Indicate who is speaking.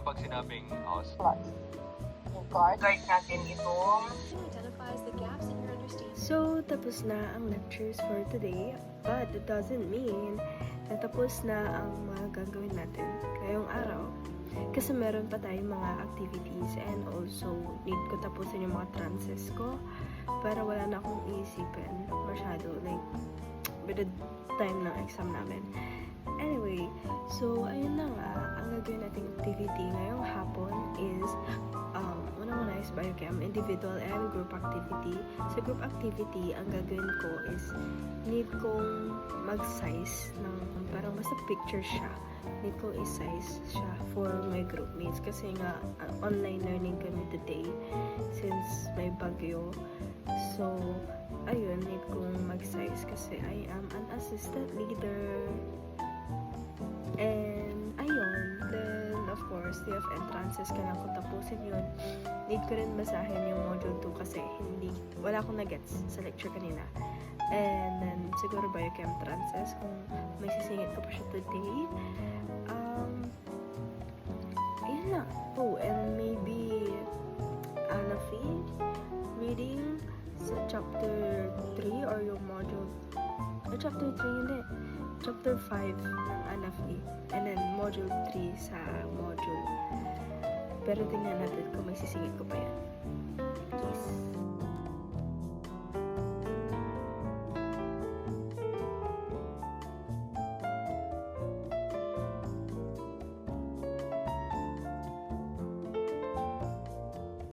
Speaker 1: kapag sinabing house.
Speaker 2: Guide natin itong
Speaker 3: identifies the gaps in your understanding.
Speaker 4: So, tapos na ang lectures for today, but it doesn't mean na tapos na ang mga gagawin natin ngayong araw. Kasi meron pa tayong mga activities and also need ko tapusin yung mga trances ko para wala na akong iisipin masyado, like, with the time ng exam namin. Anyway, so, ayun na nga, ang gagawin nating activity ngayong hapon is una-una is biochem, individual and group activity. Sa group activity, ang gagawin ko is need kong mag-size ng parang basta picture siya. Need kong i-size siya for my groupmates kasi nga online learning kami today since may bagyo. So, ayun, need kong mag-size kasi I am an assistant leader. And ayun, then of course, day of entrances, kailangan ko tapusin yun. Need ko rin basahin yung module 2 kasi wala akong na-gets sa lecture kanina. And then, siguro biochem trances kung may sisingit ko pa siya today. Yun lang. Oh, and maybe Anafi reading sa chapter 3 or yung module chapter 3 hindi. Chapter 5 ng Anafi. And then module 3 sa module. Pero tingnan natin kung may sisingit ko pa yan.